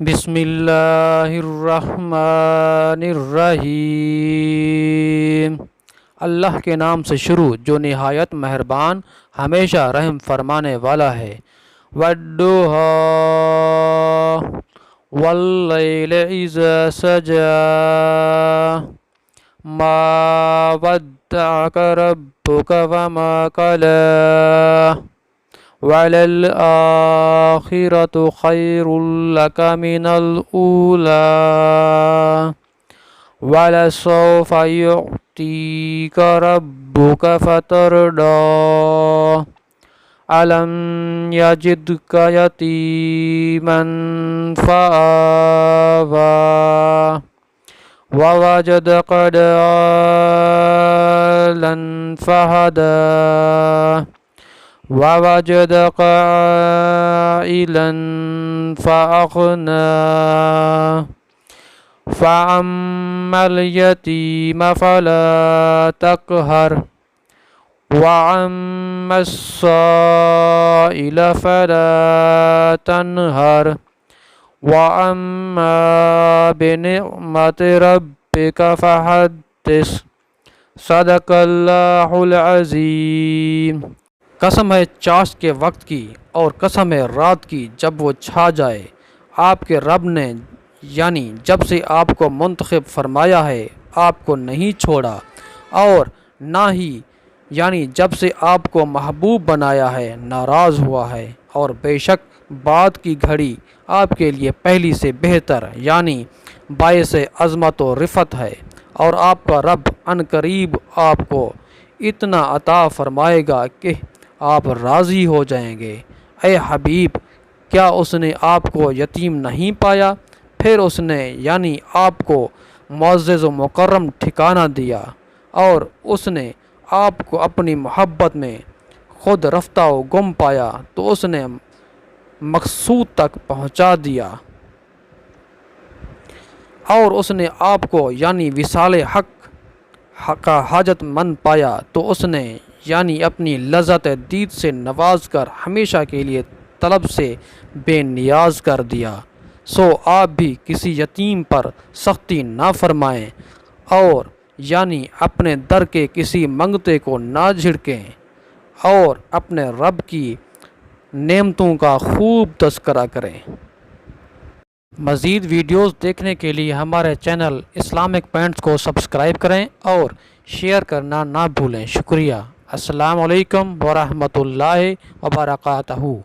बिस्मिल्लाहिर्रहमानिर्रहीम। अल्लाह के नाम से शुरू जो निहायत मेहरबान हमेशा रहम फरमाने वाला है। वद्दुहा वल्लैलि इज़ा सजा मा वद्दअका रब्बुका वमा कला वलल आखिरतु खैरुल लका मिनल ऊला वलसौफा युअतीका रब्बुका फतरदा अलम यजिदका यतीमन फआवा ववजदका डालन फहदा ववजदक आइलन फ़अग़ना फ़अम्मल यतीम फ़ला तक़हर वअम्मस साइल फ़ला तनहर वअम्मा बिनिअमति रब्बिका फ़हद्दिस सदक़ल्लाहुल अज़ीम। कसम है चाश के वक्त की और कसम है रात की जब वो छा जाए। आपके रब ने यानी जब से आपको मुंतखब फरमाया है आपको नहीं छोड़ा और ना ही यानी जब से आपको महबूब बनाया है नाराज़ हुआ है। और बेशक बाद की घड़ी आपके लिए पहली से बेहतर यानी बायस अज़मत व रिफ़त है। और आपका रब अनकरीब आपको इतना अता फरमाएगा कि आप राज़ी हो जाएंगे। ए हबीब, क्या उसने आपको यतीम नहीं पाया, फिर उसने यानी आपको मुअज़्ज़ज़ व मुकर्रम ठिकाना दिया और उसने आपको अपनी मोहब्बत में खुद रफ्ता व गुम पाया तो उसने मकसूद तक पहुंचा दिया और उसने आपको यानी विसाले हक का हाजतमंद पाया तो उसने यानी अपनी लज़्ज़त दीद से नवाज कर हमेशा के लिए तलब से बेनियाज कर दिया। सो आप भी किसी यतीम पर सख्ती ना फरमाएं और यानी अपने दर के किसी मंगते को ना झिड़कें और अपने रब की नेमतों का खूब तज़किरा करें। मज़ीद वीडियोस देखने के लिए हमारे चैनल इस्लामिक पॉइंट्स को सब्सक्राइब करें और शेयर करना ना भूलें। शुक्रिया। अस्सलामु अलैकुम व रहमतुल्लाहि व बरकातहू।